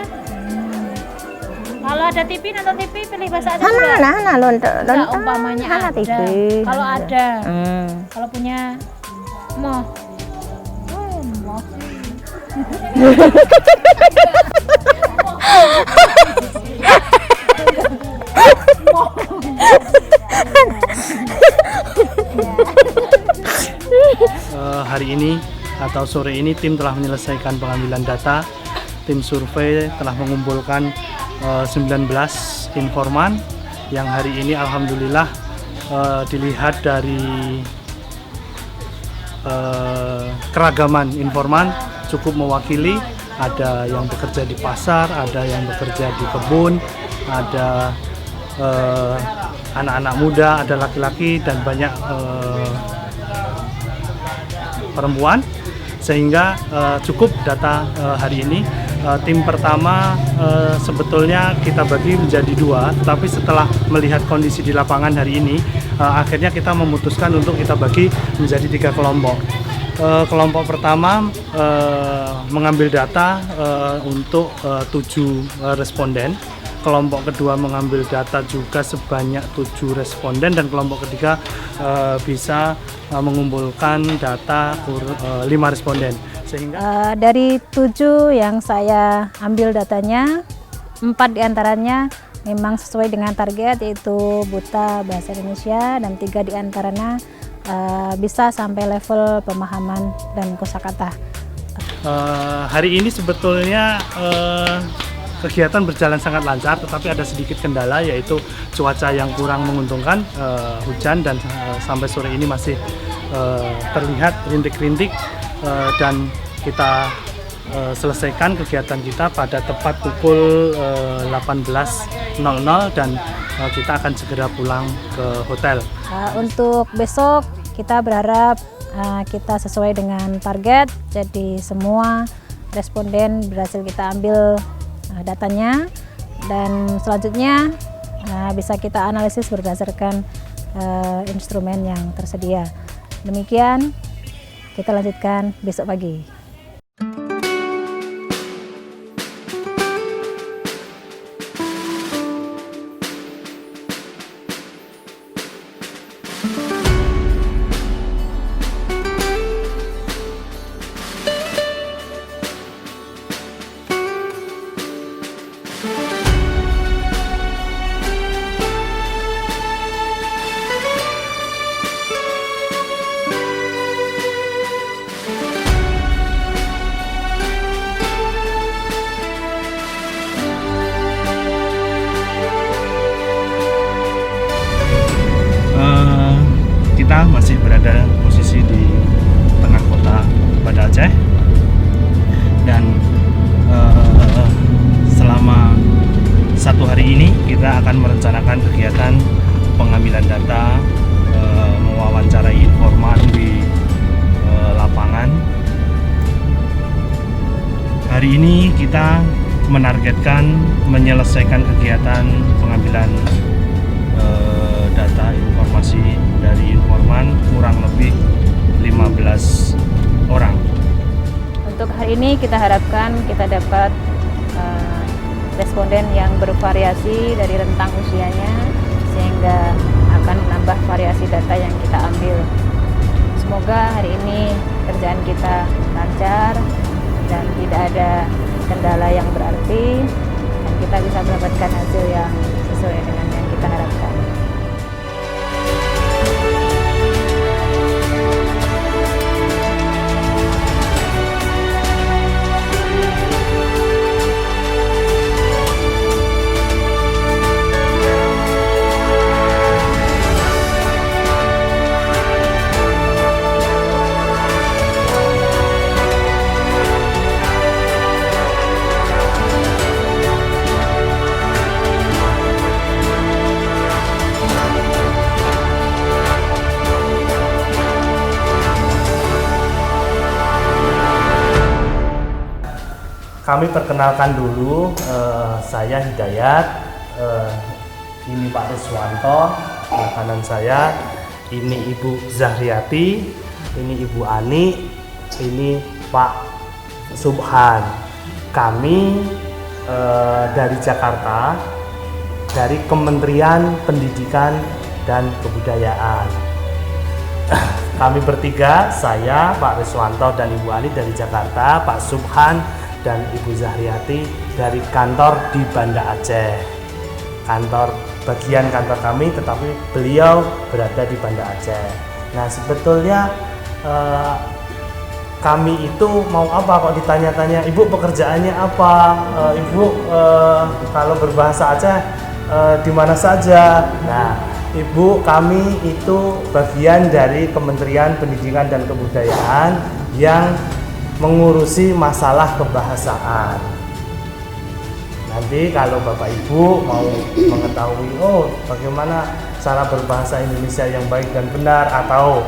Kalau ada TV nonton TV pilih bahasa Aceh juga. Nah, nonton. Umpamanya ada. TV. Kalau ada. Kalau punya mau. Mau. Hari ini atau sore ini tim telah menyelesaikan pengambilan data. Tim survei telah mengumpulkan 19 informan yang hari ini alhamdulillah dilihat dari keragaman informan cukup mewakili. Ada yang bekerja di pasar, ada yang bekerja di kebun, ada anak-anak muda, ada laki-laki dan banyak perempuan, sehingga cukup data hari ini. Tim pertama sebetulnya kita bagi menjadi 2, tetapi setelah melihat kondisi di lapangan hari ini, akhirnya kita memutuskan untuk kita bagi menjadi 3 kelompok. Kelompok pertama mengambil data untuk 7 responden. Kelompok kedua mengambil data juga sebanyak 7 responden, dan kelompok ketiga bisa mengumpulkan data 5 responden. Sehingga dari 7 yang saya ambil datanya, 4 diantaranya memang sesuai dengan target, yaitu buta bahasa Indonesia, dan 3 diantaranya bisa sampai level pemahaman dan kosakata. Hari ini sebetulnya kegiatan berjalan sangat lancar, tetapi ada sedikit kendala, yaitu cuaca yang kurang menguntungkan, hujan, dan sampai sore ini masih terlihat rintik-rintik, dan kita selesaikan kegiatan kita pada tepat pukul 18.00 dan kita akan segera pulang ke hotel. Untuk besok kita berharap kita sesuai dengan target, jadi semua responden berhasil kita ambil datanya, dan selanjutnya bisa kita analisis berdasarkan instrumen yang tersedia. Demikian, kita lanjutkan besok pagi. Kita masih berada posisi di tengah kota Banda Aceh, dan selama 1 hari ini kita akan merencanakan kegiatan pengambilan data, mewawancarai informan di lapangan. Hari ini kita menargetkan menyelesaikan kegiatan pengambilan data informasi dari informan kurang lebih 15 orang. Untuk hari ini kita harapkan kita dapat responden yang bervariasi dari rentang usianya, sehingga akan menambah variasi data yang kita ambil. Semoga hari ini kerjaan kita lancar dan tidak ada kendala yang berarti, dan kita bisa mendapatkan hasil yang sesuai dengan yang kita harapkan. kami perkenalkan dulu, saya Hidayat, ini Pak Riswanto, kanan saya, ini Ibu Zahriati, ini Ibu Ani, ini Pak Subhan. Kami dari Jakarta, dari Kementerian Pendidikan dan Kebudayaan. Kami bertiga, saya, Pak Riswanto dan Ibu Ani dari Jakarta, Pak Subhan dan Ibu Zahriati dari kantor di Banda Aceh. Bagian kantor kami, tetapi beliau berada di Banda Aceh. Nah, sebetulnya kami itu mau apa kok ditanya-tanya, Ibu pekerjaannya apa? Ibu kalau berbahasa Aceh di mana saja? Nah, Ibu kami itu bagian dari Kementerian Pendidikan dan Kebudayaan yang mengurusi masalah kebahasaan. Nanti kalau Bapak Ibu mau mengetahui, bagaimana cara berbahasa Indonesia yang baik dan benar, atau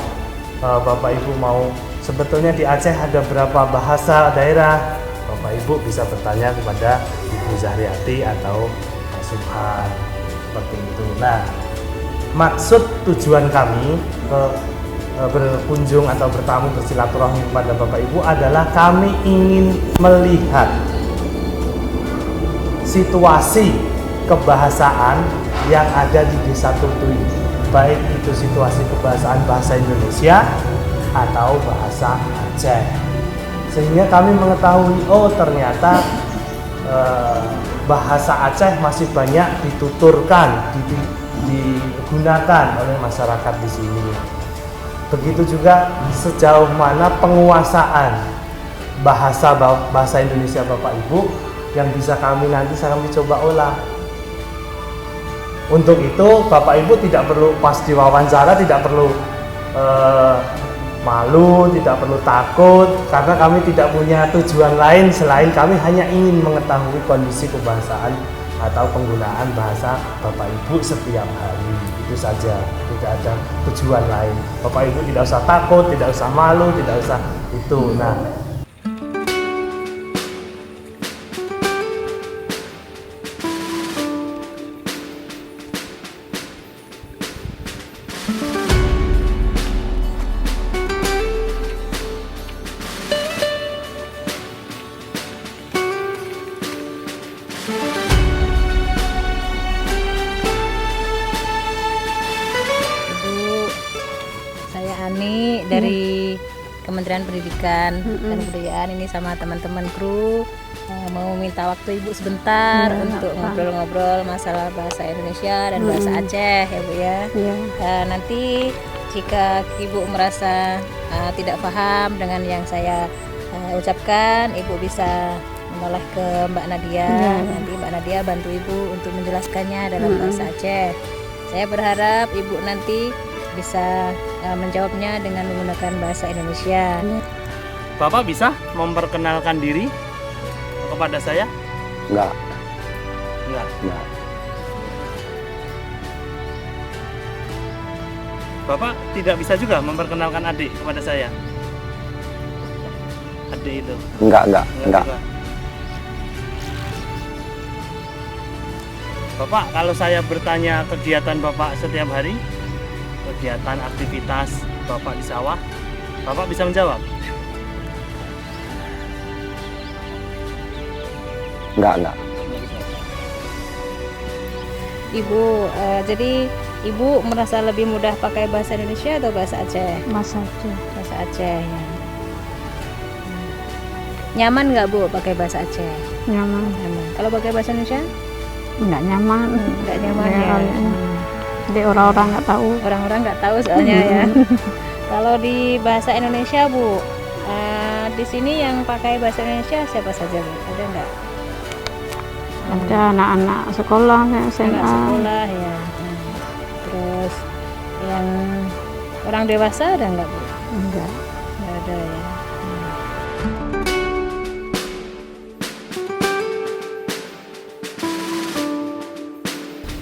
Bapak Ibu mau sebetulnya di Aceh ada berapa bahasa daerah, Bapak Ibu bisa bertanya kepada Ibu Zahriati atau Pak Subhan, seperti itu. Nah, maksud tujuan kami berkunjung atau bertamu bersilaturahmi kepada Bapak Ibu adalah kami ingin melihat situasi kebahasaan yang ada di Desa Tutui, baik itu situasi kebahasaan bahasa Indonesia atau bahasa Aceh, sehingga kami mengetahui ternyata bahasa Aceh masih banyak dituturkan, digunakan oleh masyarakat di sini. Begitu juga sejauh mana penguasaan bahasa Indonesia Bapak Ibu yang bisa kami coba olah. Untuk itu Bapak Ibu tidak perlu pas diwawancara, tidak perlu malu, tidak perlu takut, karena kami tidak punya tujuan lain selain kami hanya ingin mengetahui kondisi kebahasaan atau penggunaan bahasa Bapak Ibu setiap hari. Itu saja, tidak ada tujuan lain. Bapak Ibu tidak usah takut, tidak usah malu, tidak usah itu. Nah, Ani dari Kementerian Pendidikan dan Kebudayaan, ini sama teman-teman kru mau minta waktu Ibu sebentar untuk ngobrol-ngobrol masalah bahasa Indonesia dan bahasa Aceh ya Bu ya. Nanti jika Ibu merasa tidak paham dengan yang saya ucapkan, Ibu bisa menoleh ke Mbak Nadia. Nanti Mbak Nadia bantu Ibu untuk menjelaskannya dalam bahasa Aceh. Saya berharap Ibu nanti bisa menjawabnya dengan menggunakan bahasa Indonesia. Bapak bisa memperkenalkan diri kepada saya? Enggak. Bapak tidak bisa juga memperkenalkan adik kepada saya? Adik itu? Enggak. Juga. Bapak, kalau saya bertanya kegiatan Bapak setiap hari, kegiatan aktivitas Bapak di sawah, Bapak bisa menjawab? Enggak. Ibu, jadi Ibu merasa lebih mudah pakai bahasa Indonesia atau bahasa Aceh? Bahasa Aceh. Bahasa Aceh ya. Nyaman nggak Bu pakai bahasa Aceh? Nyaman. Kalau pakai bahasa Indonesia? Enggak nyaman. Enggak nyaman ya. Jadi orang-orang nggak tahu. Orang-orang nggak tahu soalnya ya. Kalau di bahasa Indonesia Bu, di sini yang pakai bahasa Indonesia siapa saja Bu? Ada nggak? Ada anak-anak sekolah, SMA. Anak sekolah ya. Terus yang orang dewasa ada nggak Bu? Enggak. Nggak ada ya.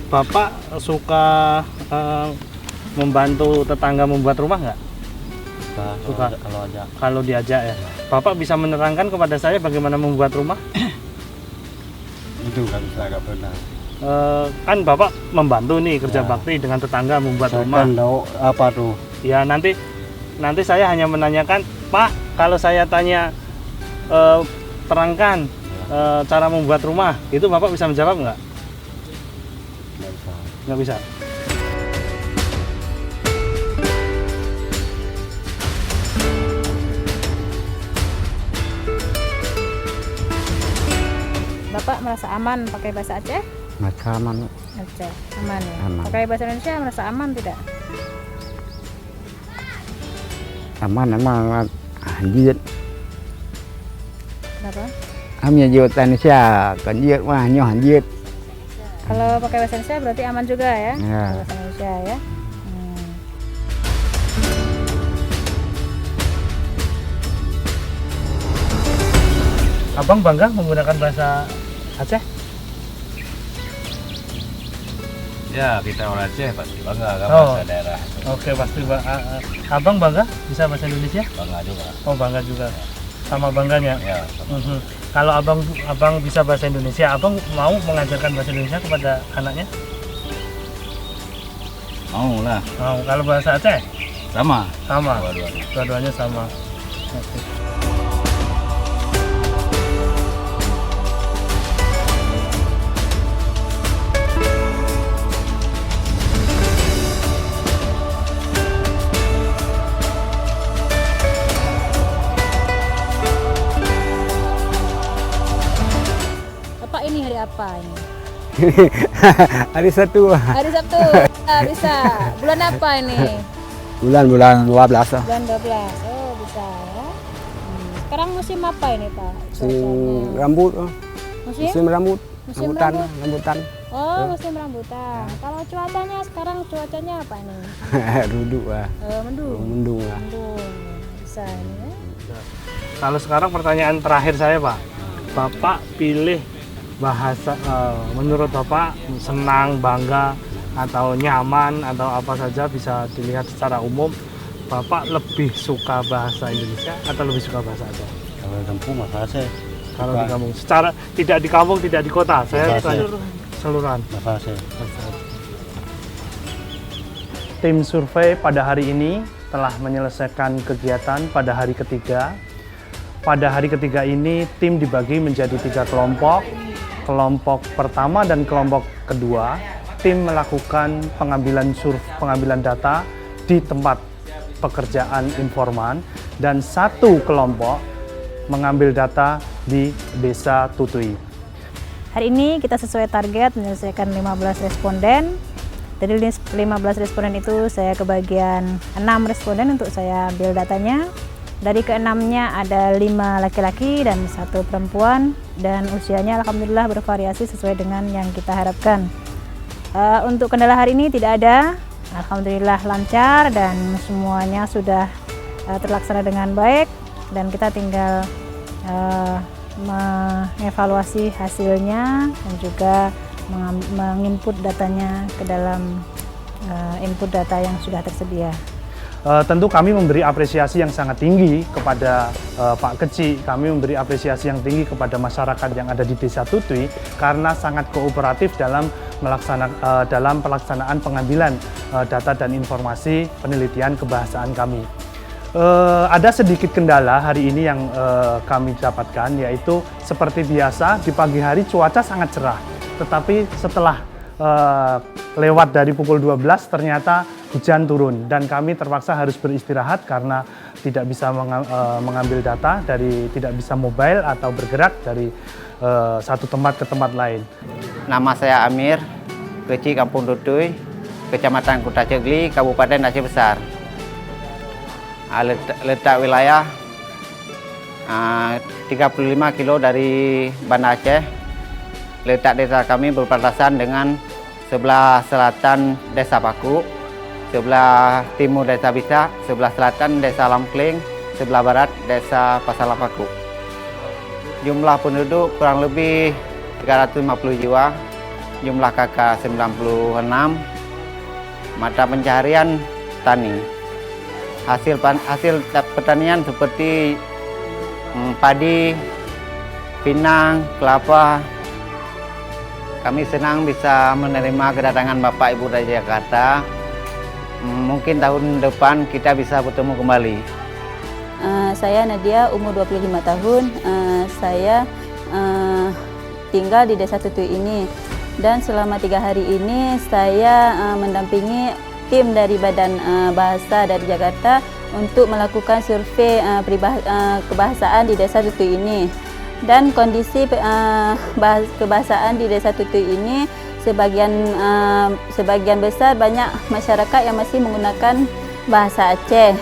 Bapak suka membantu tetangga membuat rumah nggak? Suka kalau Kalau diajak ya. Bapak bisa menerangkan kepada saya bagaimana membuat rumah? Itu nggak bisa, nggak pernah. Kan Bapak membantu nih kerja bakti dengan tetangga membuat Saya rumah. kan tahu apa tuh. Ya nanti saya hanya menanyakan, Pak, kalau saya tanya terangkan cara membuat rumah, itu Bapak bisa menjawab nggak? Nggak bisa. Nggak bisa. Bapak merasa aman pakai bahasa Aceh? Merasa aman. Aceh, aman ya? Aman. Pakai bahasa Indonesia merasa aman tidak? Aman emang anjir. Kenapa? Amnya jiwa Indonesia, kan jiwa mah nyoh anjir. Kalau pakai bahasa Indonesia berarti aman juga ya? Ya. Bahasa Indonesia ya? Abang bangga menggunakan bahasa Aceh? Ya, kita orang Aceh pasti bangga kan Oh. bahasa daerah. Oke, pasti Abang bangga bisa bahasa Indonesia? Bangga juga. Oh, bangga juga. Sama bangganya. Ya, Mhm. Kalau abang bisa bahasa Indonesia, abang mau mengajarkan bahasa Indonesia kepada anaknya? mau lah. Mau. Kalau bahasa Aceh? Sama. Sama. Dua-duanya. Dua-duanya sama. Oke. Bapak ini hari apa ini? Hari Sabtu. Hari Sabtu. Bisa. Bulan apa ini? Bulan 12. Bulan 12. Oh, bisa ya. Sekarang musim apa ini, Pak? Cuacanya? Rambut. Musim? rambut. Musim Rambutan. rambut. Rambutan. Oh, musim rambutan. Kalau cuacanya sekarang cuacanya apa ini? Duduk lah. Mendung. Mendung lah. Mendung. Bisa ini ya. Kalau sekarang pertanyaan terakhir saya, Pak. Bapak pilih bahasa, menurut Bapak senang, bangga, atau nyaman, atau apa saja bisa dilihat secara umum. Bapak lebih suka bahasa Indonesia atau lebih suka bahasa Aceh? Kalau kampung bahasa Aceh. Kalau di kampung, secara tidak di kampung, tidak di kota, saya Bahasa Aceh. keseluruhan. Bahasa Aceh. Tim survei pada hari ini telah menyelesaikan kegiatan pada hari ketiga. Pada hari ketiga ini, tim dibagi menjadi 3 kelompok. Kelompok pertama dan kelompok kedua, tim melakukan pengambilan data di tempat pekerjaan informan, dan 1 kelompok mengambil data di Desa Tutui. Hari ini kita sesuai target menyelesaikan 15 responden. Dari 15 responden itu saya kebagian 6 responden untuk saya ambil datanya. Dari ke-6-nya ada 5 laki-laki dan 1 perempuan, dan usianya alhamdulillah bervariasi sesuai dengan yang kita harapkan. Untuk kendala hari ini tidak ada, alhamdulillah lancar dan semuanya sudah terlaksana dengan baik, dan kita tinggal mengevaluasi hasilnya dan juga menginput datanya ke dalam input data yang sudah tersedia. Tentu kami memberi apresiasi yang sangat tinggi kepada Pak Keci, kami memberi apresiasi yang tinggi kepada masyarakat yang ada di Desa Tutui karena sangat kooperatif dalam pelaksanaan pengambilan data dan informasi penelitian kebahasaan kami. Ada sedikit kendala hari ini yang kami dapatkan, yaitu seperti biasa di pagi hari cuaca sangat cerah, tetapi setelah lewat dari pukul 12 ternyata hujan turun dan kami terpaksa harus beristirahat karena tidak bisa mengambil data tidak bisa mobile atau bergerak dari satu tempat ke tempat lain. Nama saya Amir, Keci Kampung Tutui, Kecamatan Kuta Cegli, Kabupaten Aceh Besar. Letak wilayah 35 kilo dari Banda Aceh. Letak desa kami berbatasan dengan sebelah selatan Desa Paku, sebelah timur Desa Bisa, sebelah selatan Desa Lamkling, sebelah barat Desa Pasala Paku. Jumlah penduduk kurang lebih 350 jiwa, jumlah kakak 96, mata pencaharian tani. Hasil pertanian seperti padi, pinang, kelapa. Kami senang bisa menerima kedatangan Bapak Ibu dari Jakarta. Mungkin tahun depan kita bisa bertemu kembali. Saya Nadia, umur 25 tahun. Saya tinggal di Desa Tutui ini. Dan selama 3 hari ini saya mendampingi tim dari Badan Bahasa dari Jakarta untuk melakukan survei kebahasaan di Desa Tutui ini. Dan kondisi kebahasaan di Desa Tutui ini sebagian besar banyak masyarakat yang masih menggunakan bahasa Aceh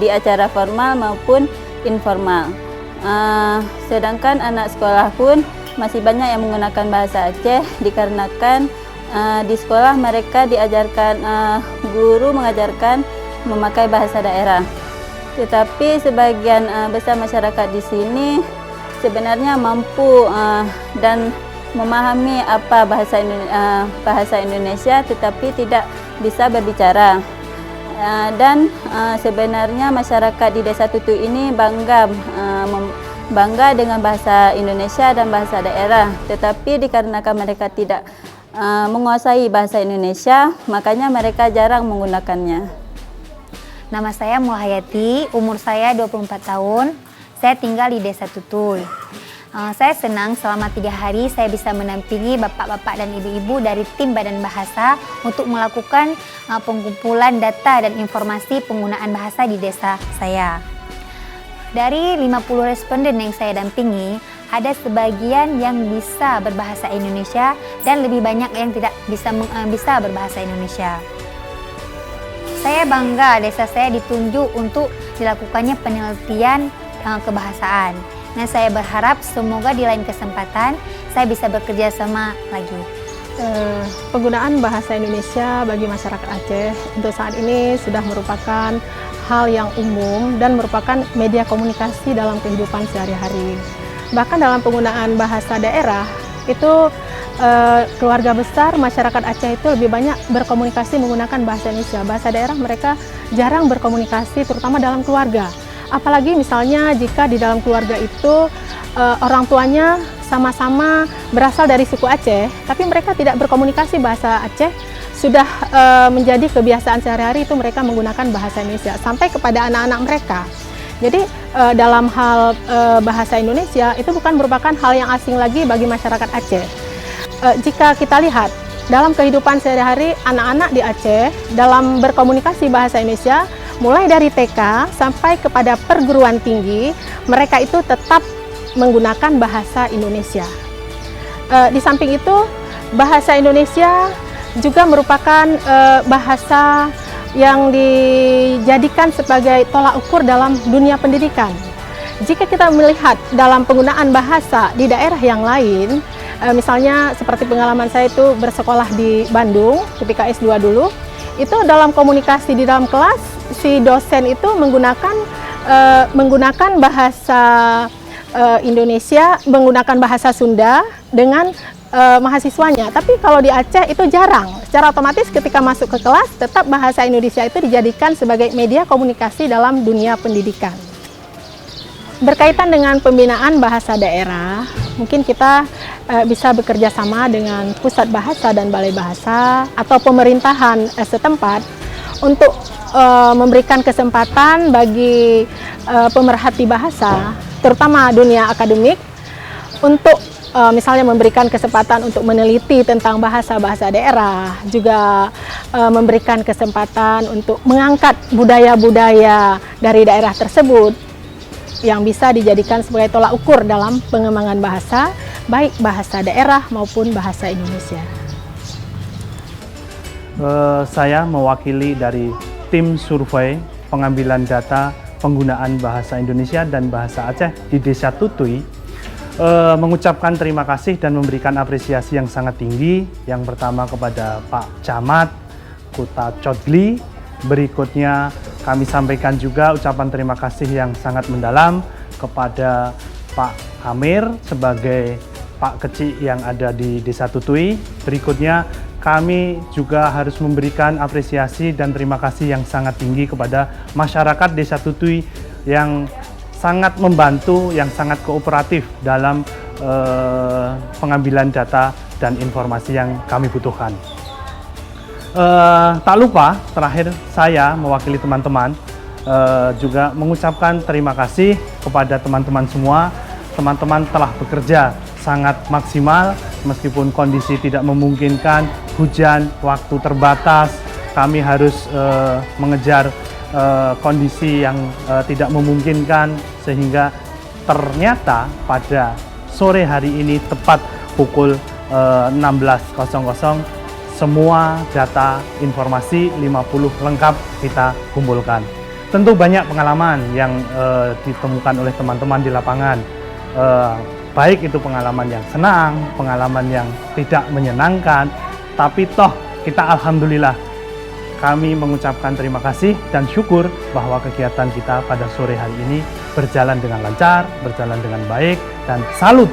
di acara formal maupun informal. Sedangkan anak sekolah pun masih banyak yang menggunakan bahasa Aceh dikarenakan di sekolah mereka diajarkan, guru mengajarkan memakai bahasa daerah. Tetapi sebagian besar masyarakat di sini sebenarnya mampu dan memahami apa bahasa Indonesia, tetapi tidak bisa berbicara. Dan sebenarnya masyarakat di Desa Tutui ini bangga dengan bahasa Indonesia dan bahasa daerah. Tetapi dikarenakan mereka tidak menguasai bahasa Indonesia, makanya mereka jarang menggunakannya. Nama saya Mulhayati, umur saya 24 tahun. Saya tinggal di Desa Tutui. Saya senang selama 3 hari saya bisa menampingi bapak-bapak dan ibu-ibu dari tim Badan Bahasa untuk melakukan pengumpulan data dan informasi penggunaan bahasa di desa saya. Dari 50 responden yang saya dampingi, ada sebagian yang bisa berbahasa Indonesia dan lebih banyak yang tidak bisa berbahasa Indonesia. Saya bangga desa saya ditunjuk untuk dilakukannya penelitian kebahasaan. Nah, saya berharap semoga di lain kesempatan saya bisa bekerja sama lagi. Penggunaan bahasa Indonesia bagi masyarakat Aceh untuk saat ini sudah merupakan hal yang umum dan merupakan media komunikasi dalam kehidupan sehari-hari. Bahkan dalam penggunaan bahasa daerah itu keluarga besar masyarakat Aceh itu lebih banyak berkomunikasi menggunakan bahasa Indonesia. Bahasa daerah mereka jarang berkomunikasi, terutama dalam keluarga. Apalagi misalnya jika di dalam keluarga itu orang tuanya sama-sama berasal dari suku Aceh, tapi mereka tidak berkomunikasi bahasa Aceh, sudah menjadi kebiasaan sehari-hari itu mereka menggunakan bahasa Indonesia sampai kepada anak-anak mereka. Jadi dalam hal bahasa Indonesia itu bukan merupakan hal yang asing lagi bagi masyarakat Aceh. Jika kita lihat dalam kehidupan sehari-hari anak-anak di Aceh dalam berkomunikasi bahasa Indonesia, mulai dari TK sampai kepada perguruan tinggi, mereka itu tetap menggunakan bahasa Indonesia. Di samping itu, bahasa Indonesia juga merupakan bahasa yang dijadikan sebagai tolak ukur dalam dunia pendidikan. Jika kita melihat dalam penggunaan bahasa di daerah yang lain, misalnya seperti pengalaman saya itu bersekolah di Bandung ketika S2 dulu, itu dalam komunikasi di dalam kelas, si dosen itu menggunakan bahasa Indonesia, menggunakan bahasa Sunda dengan mahasiswanya. Tapi kalau di Aceh itu jarang. Secara otomatis ketika masuk ke kelas, tetap bahasa Indonesia itu dijadikan sebagai media komunikasi dalam dunia pendidikan. Berkaitan dengan pembinaan bahasa daerah, mungkin kita bisa bekerja sama dengan pusat bahasa dan balai bahasa atau pemerintahan setempat untuk memberikan kesempatan bagi pemerhati bahasa, terutama dunia akademik, untuk misalnya memberikan kesempatan untuk meneliti tentang bahasa-bahasa daerah, juga memberikan kesempatan untuk mengangkat budaya-budaya dari daerah tersebut yang bisa dijadikan sebagai tolak ukur dalam pengembangan bahasa, baik bahasa daerah maupun bahasa Indonesia. Saya mewakili dari tim survei pengambilan data penggunaan bahasa Indonesia dan bahasa Aceh di Desa Tutui, mengucapkan terima kasih dan memberikan apresiasi yang sangat tinggi. Yang pertama kepada Pak Camat Kota Codli, berikutnya kami sampaikan juga ucapan terima kasih yang sangat mendalam kepada Pak Amir sebagai Pak Kecik yang ada di Desa Tutui. Berikutnya kami juga harus memberikan apresiasi dan terima kasih yang sangat tinggi kepada masyarakat Desa Tutui yang sangat membantu, yang sangat kooperatif dalam pengambilan data dan informasi yang kami butuhkan. Tak lupa, terakhir saya mewakili teman-teman juga mengucapkan terima kasih kepada teman-teman semua. Teman-teman telah bekerja sangat maksimal meskipun kondisi tidak memungkinkan, hujan, waktu terbatas, kami harus mengejar kondisi yang tidak memungkinkan, sehingga ternyata pada sore hari ini tepat pukul 16.00 semua data informasi 50 lengkap kita kumpulkan. Tentu banyak pengalaman yang ditemukan oleh teman-teman di lapangan, baik itu pengalaman yang senang, pengalaman yang tidak menyenangkan, tapi toh kita alhamdulillah kami mengucapkan terima kasih dan syukur bahwa kegiatan kita pada sore hari ini berjalan dengan lancar, berjalan dengan baik, dan salut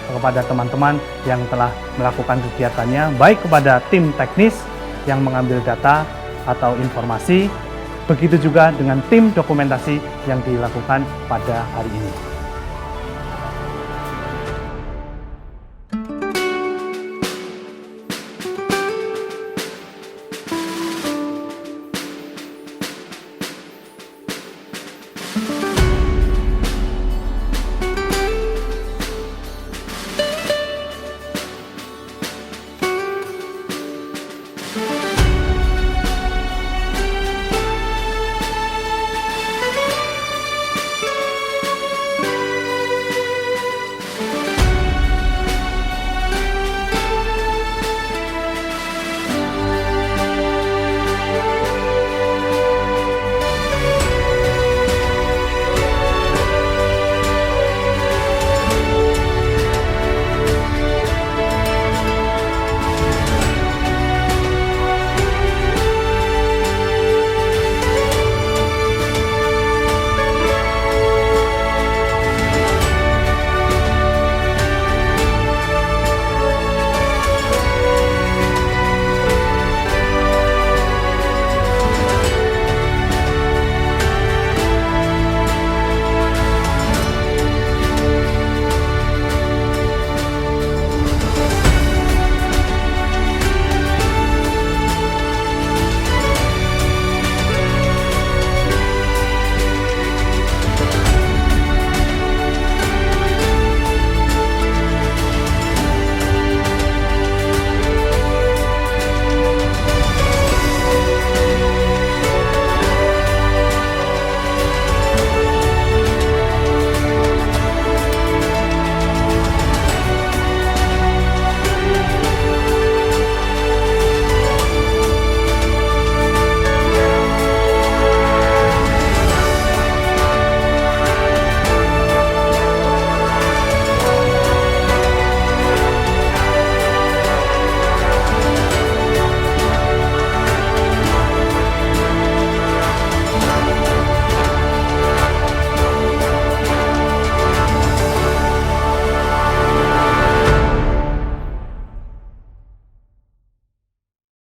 kepada teman-teman yang telah melakukan kegiatannya, baik kepada tim teknis yang mengambil data atau informasi, begitu juga dengan tim dokumentasi yang dilakukan pada hari ini.